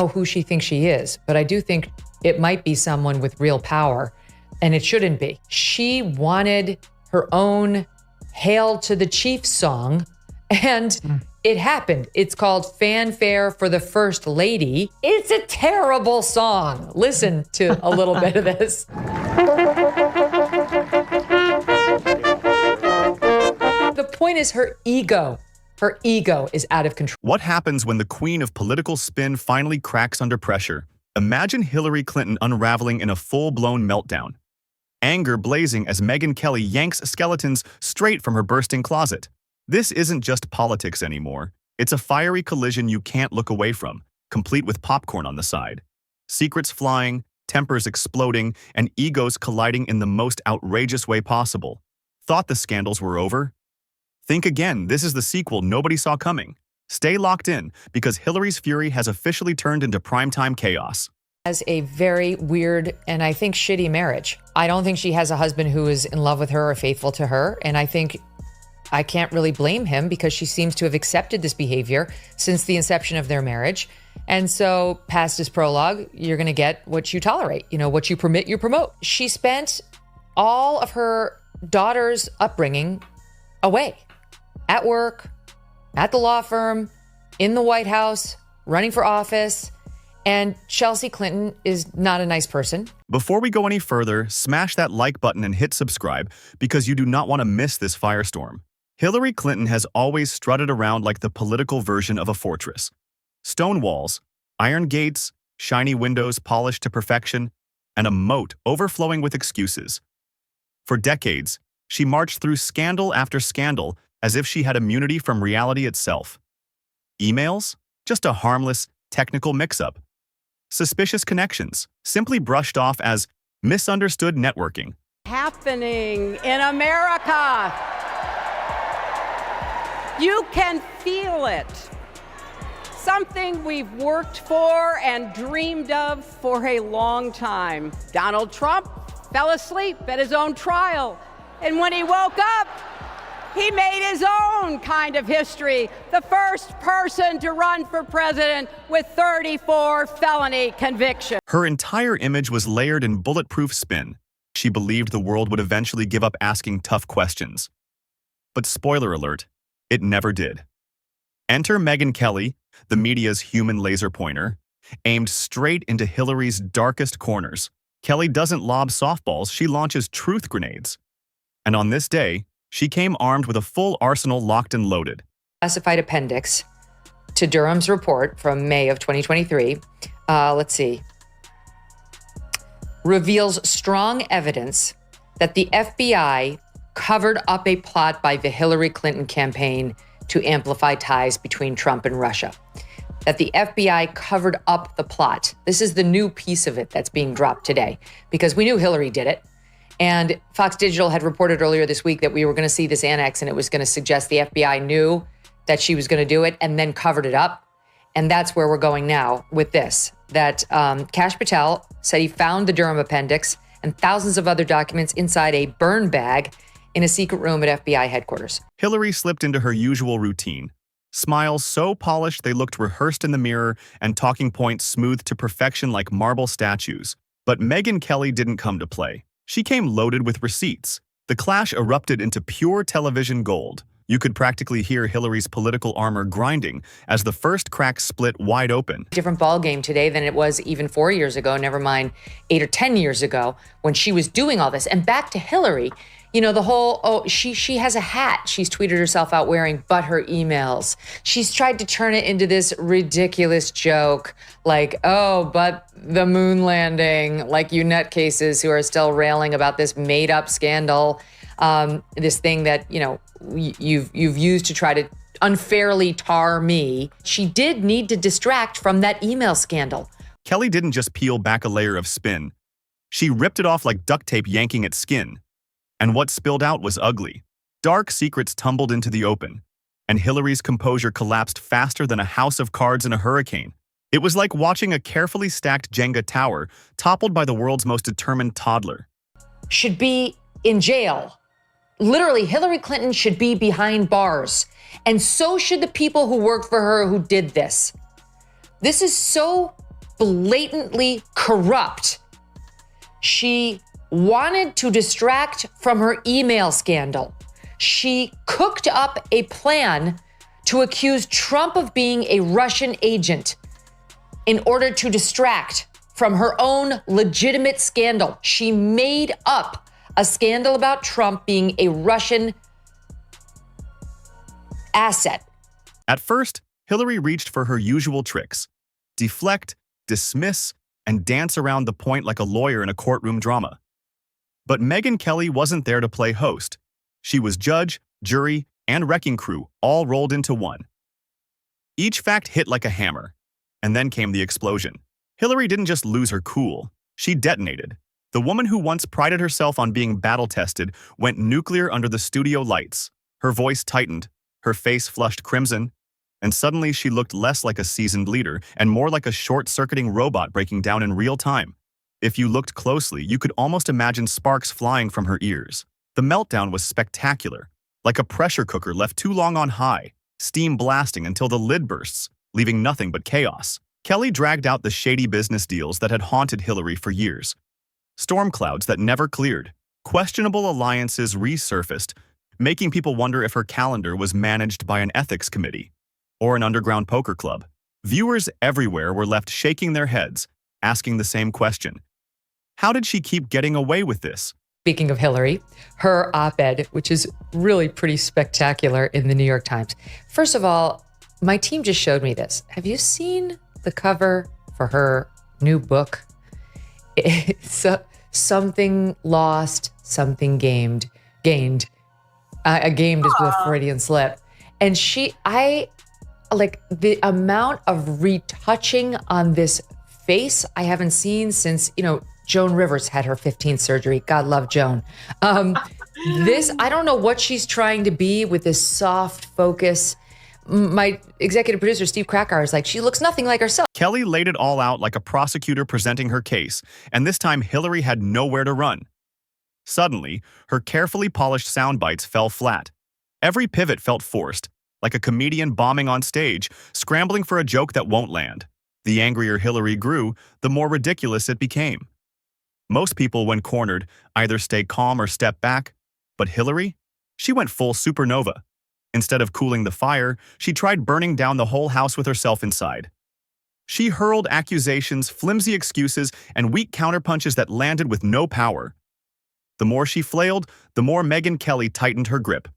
know who she thinks she is, but I do think it might be someone with real power, and it shouldn't be. She wanted her own Hail to the Chief song, and it happened. It's called Fanfare for the First Lady. It's a terrible song. Listen to a little bit of this. The point is her ego. Her ego is out of control. What happens when the queen of political spin finally cracks under pressure? Imagine Hillary Clinton unraveling in a full-blown meltdown. Anger blazing as Megyn Kelly yanks skeletons straight from her bursting closet. This isn't just politics anymore. It's a fiery collision you can't look away from, complete with popcorn on the side. Secrets flying, tempers exploding, and egos colliding in the most outrageous way possible. Thought the scandals were over? Think again, this is the sequel nobody saw coming. Stay locked in, because Hillary's fury has officially turned into primetime chaos. Has a very weird and I think shitty marriage. I don't think she has a husband who is in love with her or faithful to her. And I think I can't really blame him because she seems to have accepted this behavior since the inception of their marriage. And so past this prologue, you're going to get what you tolerate. You know, what you permit, you promote. She spent all of her daughter's upbringing away. At work, at the law firm, in the White House, running for office, and Chelsea Clinton is not a nice person. Before we go any further, smash that like button and hit subscribe because you do not want to miss this firestorm. Hillary Clinton has always strutted around like the political version of a fortress. Stone walls, iron gates, shiny windows polished to perfection, and a moat overflowing with excuses. For decades, she marched through scandal after scandal as if she had immunity from reality itself. Emails? Just a harmless, technical mix-up. Suspicious connections, simply brushed off as misunderstood networking. Happening in America. You can feel it. Something we've worked for and dreamed of for a long time. Donald Trump fell asleep at his own trial, and when he woke up, he made his own kind of history, the first person to run for president with 34 felony convictions. Her entire image was layered in bulletproof spin. She believed the world would eventually give up asking tough questions. But spoiler alert, it never did. Enter Megyn Kelly, the media's human laser pointer, aimed straight into Hillary's darkest corners. Kelly doesn't lob softballs, she launches truth grenades. And on this day, she came armed with a full arsenal locked and loaded. Classified appendix to Durham's report from May of 2023. Let's see. Reveals strong evidence that the FBI covered up a plot by the Hillary Clinton campaign to amplify ties between Trump and Russia. That the FBI covered up the plot. This is the new piece of it that's being dropped today because we knew Hillary did it. And Fox Digital had reported earlier this week that we were going to see this annex and it was going to suggest the FBI knew that she was going to do it and then covered it up. And that's where we're going now with this, that Kash Patel said he found the Durham appendix and thousands of other documents inside a burn bag in a secret room at FBI headquarters. Hillary slipped into her usual routine. Smiles so polished they looked rehearsed in the mirror and talking points smoothed to perfection like marble statues. But Megyn Kelly didn't come to play. She came loaded with receipts. The clash erupted into pure television gold. You could practically hear Hillary's political armor grinding as the first crack split wide open. Different ballgame today than it was even 4 years ago, never mind 8 or 10 years ago when she was doing all this. And back to Hillary, you know, the whole, she has a hat she's tweeted herself out wearing, but her emails. She's tried to turn it into this ridiculous joke, like, oh, but the moon landing, like you nutcases who are still railing about this made up scandal, this thing that, you know, you've used to try to unfairly tar me. She did need to distract from that email scandal. Kelly didn't just peel back a layer of spin. She ripped it off like duct tape yanking at skin. And what spilled out was ugly. Dark secrets tumbled into the open, and Hillary's composure collapsed faster than a house of cards in a hurricane. It was like watching a carefully stacked Jenga tower toppled by the world's most determined toddler. Should be in jail. Literally, Hillary Clinton should be behind bars. And so should the people who worked for her who did this. This is so blatantly corrupt. She wanted to distract from her email scandal. She cooked up a plan to accuse Trump of being a Russian agent in order to distract from her own legitimate scandal. She made up a scandal about Trump being a Russian asset. At first, Hillary reached for her usual tricks: deflect, dismiss, and dance around the point like a lawyer in a courtroom drama. But Megyn Kelly wasn't there to play host. She was judge, jury, and wrecking crew all rolled into one. Each fact hit like a hammer, and then came the explosion. Hillary didn't just lose her cool, she detonated. The woman who once prided herself on being battle-tested went nuclear under the studio lights. Her voice tightened, her face flushed crimson, and suddenly she looked less like a seasoned leader and more like a short-circuiting robot breaking down in real time. If you looked closely, you could almost imagine sparks flying from her ears. The meltdown was spectacular, like a pressure cooker left too long on high, steam blasting until the lid bursts, leaving nothing but chaos. Kelly dragged out the shady business deals that had haunted Hillary for years. Storm clouds that never cleared. Questionable alliances resurfaced, making people wonder if her calendar was managed by an ethics committee or an underground poker club. Viewers everywhere were left shaking their heads, asking the same question. How did she keep getting away with this? Speaking of Hillary, her op-ed, which is really pretty spectacular in the New York Times. First of all, my team just showed me this. Have you seen the cover for her new book? It's something lost, something gained. Gained is with a Freudian slip. And I like the amount of retouching on this face I haven't seen since, Joan Rivers had her 15th surgery. God love Joan. I don't know what she's trying to be with this soft focus. My executive producer, Steve Krakauer, is like, she looks nothing like herself. Kelly laid it all out like a prosecutor presenting her case, and this time Hillary had nowhere to run. Suddenly, her carefully polished sound bites fell flat. Every pivot felt forced, like a comedian bombing on stage, scrambling for a joke that won't land. The angrier Hillary grew, the more ridiculous it became. Most people, when cornered, either stay calm or step back, but Hillary? She went full supernova. Instead of cooling the fire, she tried burning down the whole house with herself inside. She hurled accusations, flimsy excuses, and weak counterpunches that landed with no power. The more she flailed, the more Megyn Kelly tightened her grip,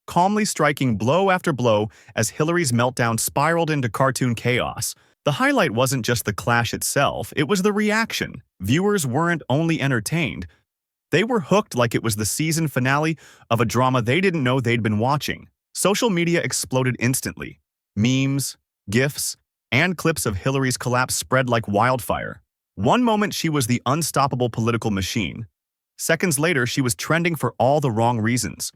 calmly striking blow after blow as Hillary's meltdown spiraled into cartoon chaos. The highlight wasn't just the clash itself, it was the reaction. Viewers weren't only entertained, they were hooked like it was the season finale of a drama they didn't know they'd been watching. Social media exploded instantly. Memes, GIFs, and clips of Hillary's collapse spread like wildfire. One moment she was the unstoppable political machine. Seconds later, she was trending for all the wrong reasons.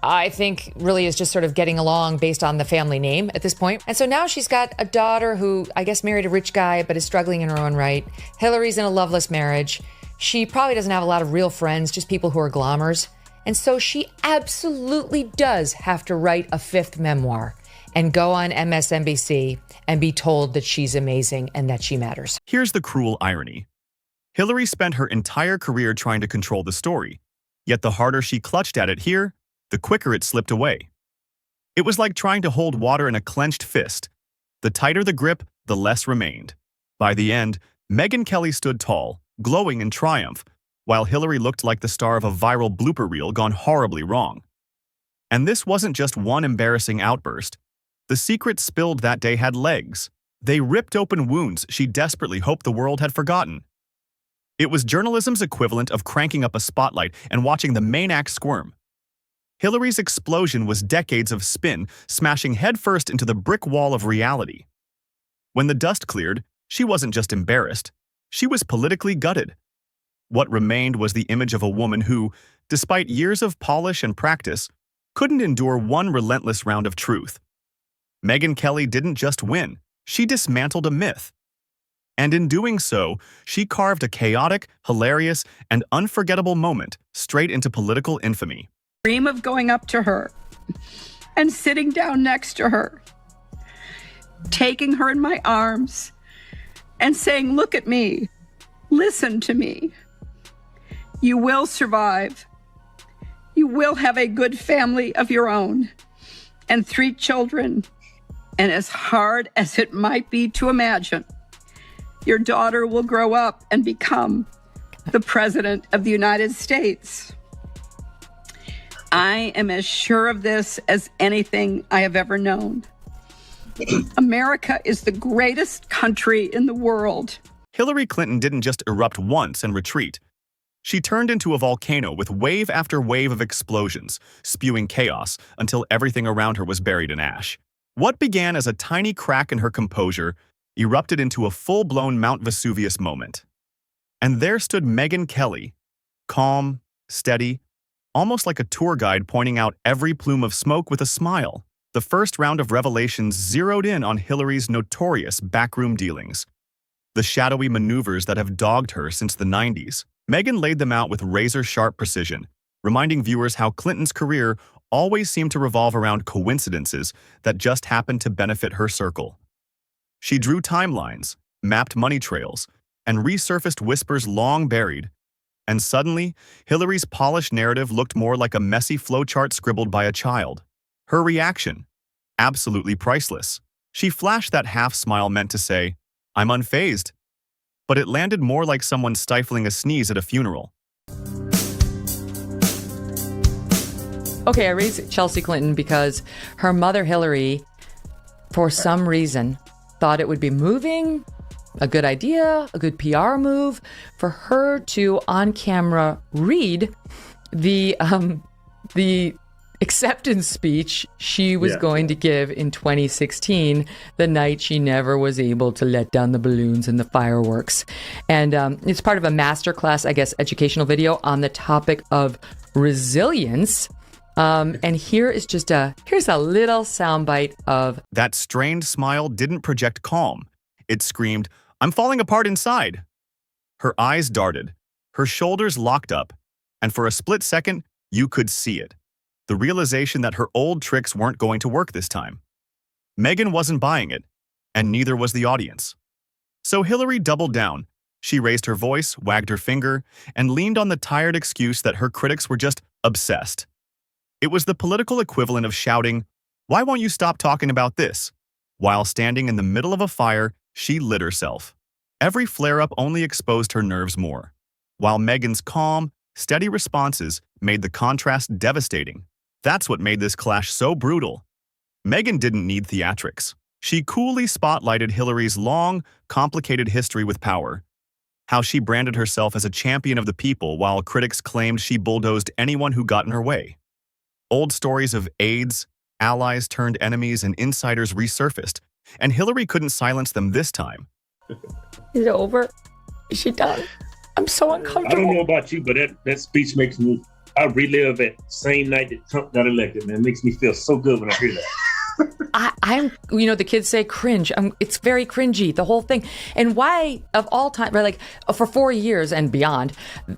I think really is just sort of getting along based on the family name at this point. And so now she's got a daughter who I guess married a rich guy but is struggling in her own right. Hillary's in a loveless marriage. She probably doesn't have a lot of real friends, just people who are glommers. And so she absolutely does have to write a fifth memoir and go on MSNBC and be told that she's amazing and that she matters. Here's the cruel irony. Hillary spent her entire career trying to control the story, yet the harder she clutched at it here, the quicker it slipped away. It was like trying to hold water in a clenched fist. The tighter the grip, the less remained. By the end, Megyn Kelly stood tall, glowing in triumph, while Hillary looked like the star of a viral blooper reel gone horribly wrong. And this wasn't just one embarrassing outburst. The secrets spilled that day had legs. They ripped open wounds she desperately hoped the world had forgotten. It was journalism's equivalent of cranking up a spotlight and watching the main act squirm. Hillary's explosion was decades of spin, smashing headfirst into the brick wall of reality. When the dust cleared, she wasn't just embarrassed, she was politically gutted. What remained was the image of a woman who, despite years of polish and practice, couldn't endure one relentless round of truth. Megyn Kelly didn't just win, she dismantled a myth. And in doing so, she carved a chaotic, hilarious, and unforgettable moment straight into political infamy. Dream of going up to her and sitting down next to her, taking her in my arms and saying, look at me, listen to me. You will survive. You will have a good family of your own and 3 children. And as hard as it might be to imagine, your daughter will grow up and become the President of the United States. I am as sure of this as anything I have ever known. America is the greatest country in the world. Hillary Clinton didn't just erupt once and retreat. She turned into a volcano with wave after wave of explosions, spewing chaos until everything around her was buried in ash. What began as a tiny crack in her composure erupted into a full-blown Mount Vesuvius moment. And there stood Megyn Kelly, calm, steady, almost like a tour guide pointing out every plume of smoke with a smile. The first round of revelations zeroed in on Hillary's notorious backroom dealings, the shadowy maneuvers that have dogged her since the 90s. Megyn laid them out with razor-sharp precision, reminding viewers how Clinton's career always seemed to revolve around coincidences that just happened to benefit her circle. She drew timelines, mapped money trails, and resurfaced whispers long buried. And suddenly, Hillary's polished narrative looked more like a messy flowchart scribbled by a child. Her reaction, absolutely priceless. She flashed that half-smile meant to say, "I'm unfazed," but it landed more like someone stifling a sneeze at a funeral. Okay, I raised Chelsea Clinton because her mother, Hillary, for some reason, thought it would be moving, a good idea, a good PR move for her to, on camera, read the acceptance speech she was going to give in 2016, the night she never was able to let down the balloons and the fireworks. And it's part of a masterclass, I guess, educational video on the topic of resilience. And here's a little soundbite of that strained smile didn't project calm. It screamed, "I'm falling apart inside." Her eyes darted, her shoulders locked up, and for a split second, you could see it. The realization that her old tricks weren't going to work this time. Megyn wasn't buying it, and neither was the audience. So Hillary doubled down. She raised her voice, wagged her finger, and leaned on the tired excuse that her critics were just obsessed. It was the political equivalent of shouting, "Why won't you stop talking about this?" While standing in the middle of a fire, she lit herself. Every flare-up only exposed her nerves more, while Megyn's calm, steady responses made the contrast devastating. That's what made this clash so brutal. Megyn didn't need theatrics. She coolly spotlighted Hillary's long, complicated history with power, how she branded herself as a champion of the people while critics claimed she bulldozed anyone who got in her way. Old stories of aides, allies turned enemies, and insiders resurfaced, and Hillary couldn't silence them this time. Is it over? Is she done? I'm so uncomfortable. I don't know about you, but that speech makes me, I relive that same night that Trump got elected, man. It makes me feel so good when I hear that. I'm, the kids say cringe. It's very cringy, the whole thing. And why, of all time, right, like for 4 years and beyond,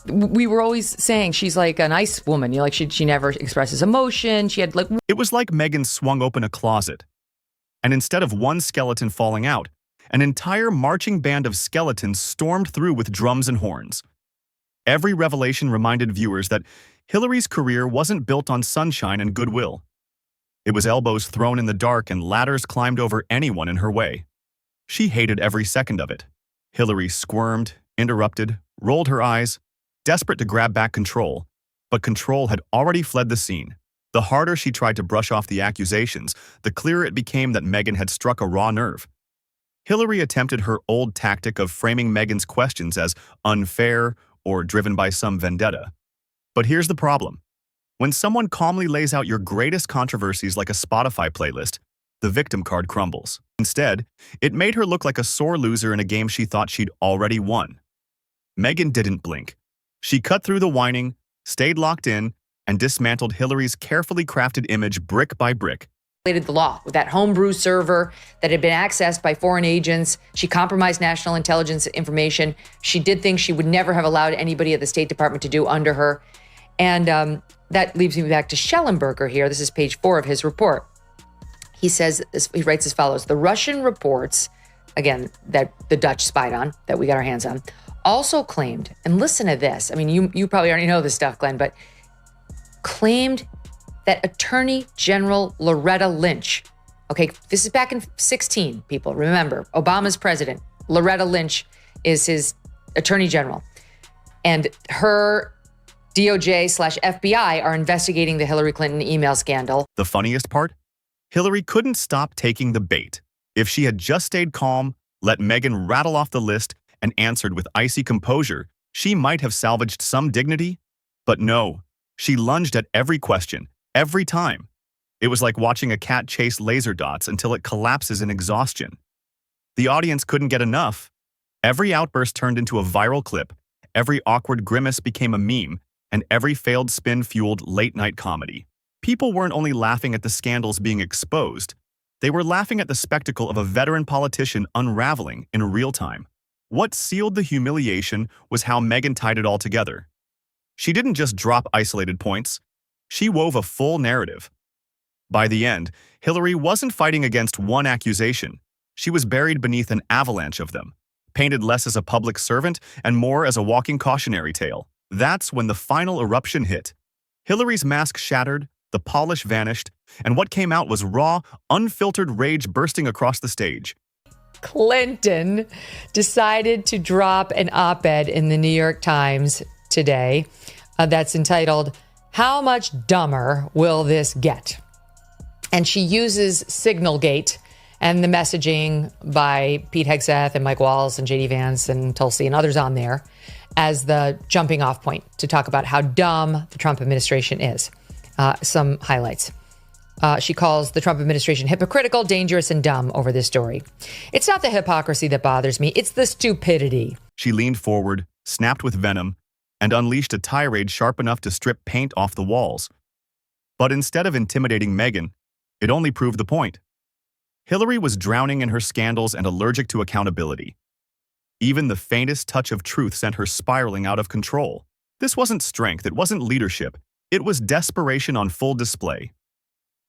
we were always saying she's like a nice woman. She never expresses emotion. She had like... It was like Megyn swung open a closet. And instead of one skeleton falling out, an entire marching band of skeletons stormed through with drums and horns. Every revelation reminded viewers that Hillary's career wasn't built on sunshine and goodwill. It was elbows thrown in the dark and ladders climbed over anyone in her way. She hated every second of it. Hillary squirmed, interrupted, rolled her eyes, desperate to grab back control, but control had already fled the scene. The harder she tried to brush off the accusations, the clearer it became that Megyn had struck a raw nerve. Hillary attempted her old tactic of framing Megyn's questions as unfair or driven by some vendetta. But here's the problem. When someone calmly lays out your greatest controversies like a Spotify playlist, the victim card crumbles. Instead, it made her look like a sore loser in a game she thought she'd already won. Megyn didn't blink. She cut through the whining, stayed locked in, and dismantled Hillary's carefully crafted image brick by brick. The law with that homebrew server that had been accessed by foreign agents. She compromised national intelligence information. She did things she would never have allowed anybody at the State Department to do under her. And that leaves me back to Schellenberger here. This is page 4 of his report. He writes as follows: the Russian reports again, that the Dutch spied on, that we got our hands on, also claimed, and listen to this, I mean, you probably already know this stuff, Glenn, but claimed that Attorney General Loretta Lynch, okay, this is back in 2016, people, remember, Obama's president, Loretta Lynch is his Attorney General, and her DOJ/FBI are investigating the Hillary Clinton email scandal. The funniest part? Hillary couldn't stop taking the bait. If she had just stayed calm, let Megyn rattle off the list, and answered with icy composure, she might have salvaged some dignity. But no, she lunged at every question, every time. It was like watching a cat chase laser dots until it collapses in exhaustion. The audience couldn't get enough. Every outburst turned into a viral clip, every awkward grimace became a meme, and every failed spin fueled late-night comedy. People weren't only laughing at the scandals being exposed, they were laughing at the spectacle of a veteran politician unraveling in real time. What sealed the humiliation was how Megyn tied it all together. She didn't just drop isolated points, she wove a full narrative. By the end, Hillary wasn't fighting against one accusation. She was buried beneath an avalanche of them, painted less as a public servant and more as a walking cautionary tale. That's when the final eruption hit. Hillary's mask shattered, the polish vanished, and what came out was raw, unfiltered rage bursting across the stage. Clinton decided to drop an op-ed in the New York Times today that's entitled, "How Much Dumber Will This Get?" And she uses Signalgate and the messaging by Pete Hegseth and Mike Walls and JD Vance and Tulsi and others on there as the jumping off point to talk about how dumb the Trump administration is. Some highlights. She calls the Trump administration hypocritical, dangerous, and dumb over this story. "It's not the hypocrisy that bothers me, it's the stupidity." She leaned forward, snapped with venom, and unleashed a tirade sharp enough to strip paint off the walls. But instead of intimidating Megyn, it only proved the point. Hillary was drowning in her scandals and allergic to accountability. Even the faintest touch of truth sent her spiraling out of control. This wasn't strength, it wasn't leadership, it was desperation on full display.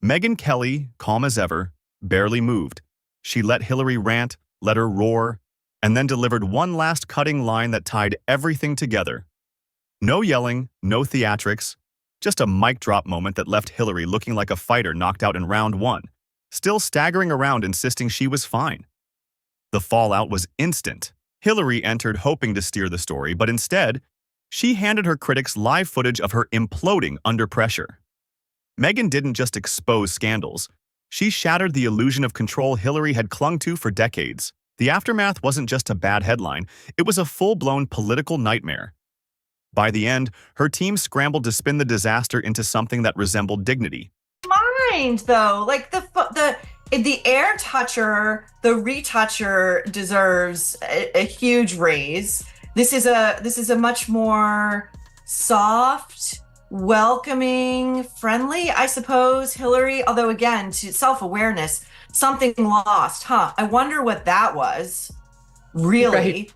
Megyn Kelly, calm as ever, barely moved. She let Hillary rant, let her roar, and then delivered one last cutting line that tied everything together. No yelling, no theatrics, just a mic drop moment that left Hillary looking like a fighter knocked out in round one, still staggering around insisting she was fine. The fallout was instant. Hillary entered hoping to steer the story, but instead, she handed her critics live footage of her imploding under pressure. Megyn didn't just expose scandals. She shattered the illusion of control Hillary had clung to for decades. The aftermath wasn't just a bad headline, it was a full-blown political nightmare. By the end, her team scrambled to spin the disaster into something that resembled dignity. Mind, though, like the air toucher, the retoucher deserves a huge raise. This is a much more soft, welcoming, friendly, I suppose, Hillary. Although again, to self-awareness, something lost, huh? I wonder what that was. Really, right.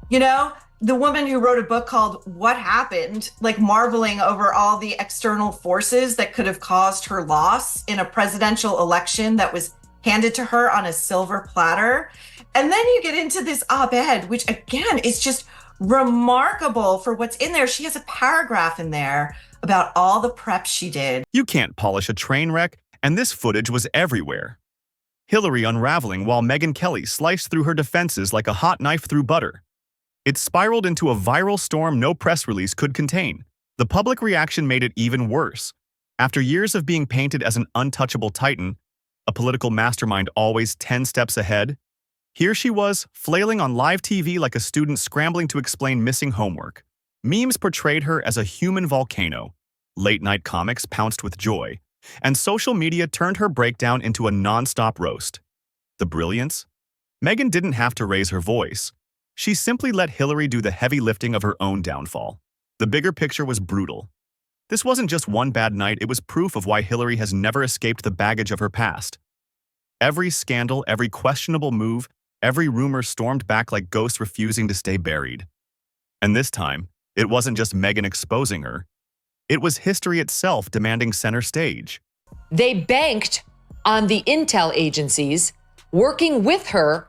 You know, the woman who wrote a book called What Happened, like marveling over all the external forces that could have caused her loss in a presidential election that was handed to her on a silver platter. And then you get into this op-ed, which again is just remarkable for what's in there. She has a paragraph in there about all the prep she did. You can't polish a train wreck, and this footage was everywhere. Hillary unraveling while Megyn Kelly sliced through her defenses like a hot knife through butter. It spiraled into a viral storm no press release could contain. The public reaction made it even worse. After years of being painted as an untouchable titan, a political mastermind always 10 steps ahead, here she was, flailing on live TV like a student scrambling to explain missing homework. Memes portrayed her as a human volcano. Late-night comics pounced with joy. And social media turned her breakdown into a non-stop roast. The brilliance? Megyn didn't have to raise her voice. She simply let Hillary do the heavy lifting of her own downfall. The bigger picture was brutal. This wasn't just one bad night, it was proof of why Hillary has never escaped the baggage of her past. Every scandal, every questionable move, every rumor stormed back like ghosts refusing to stay buried. And this time, it wasn't just Megyn exposing her. It was history itself demanding center stage. They banked on the intel agencies working with her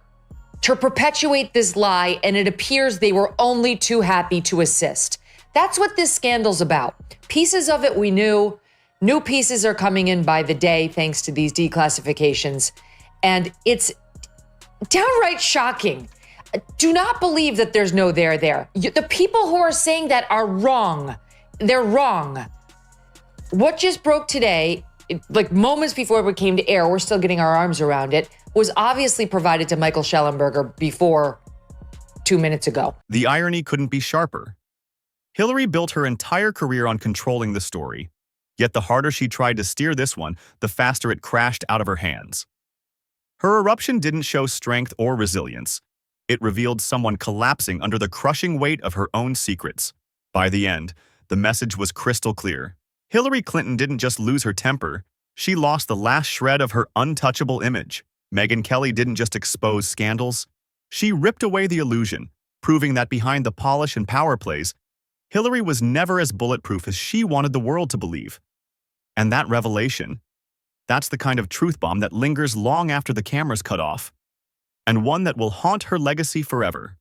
to perpetuate this lie, and it appears they were only too happy to assist. That's what this scandal's about. Pieces of it we knew. New pieces are coming in by the day thanks to these declassifications. And it's downright shocking. Do not believe that there's no there there. The people who are saying that are wrong. They're wrong. What just broke today, like moments before it came to air, we're still getting our arms around it, was obviously provided to Michael Schellenberger before 2 minutes ago. The irony couldn't be sharper. Hillary built her entire career on controlling the story, yet the harder she tried to steer this one, the faster it crashed out of her hands. Her eruption didn't show strength or resilience. It revealed someone collapsing under the crushing weight of her own secrets. By the end, the message was crystal clear. Hillary Clinton didn't just lose her temper, she lost the last shred of her untouchable image. Megyn Kelly didn't just expose scandals, she ripped away the illusion, proving that behind the polish and power plays, Hillary was never as bulletproof as she wanted the world to believe. And that revelation, that's the kind of truth bomb that lingers long after the cameras cut off, and one that will haunt her legacy forever.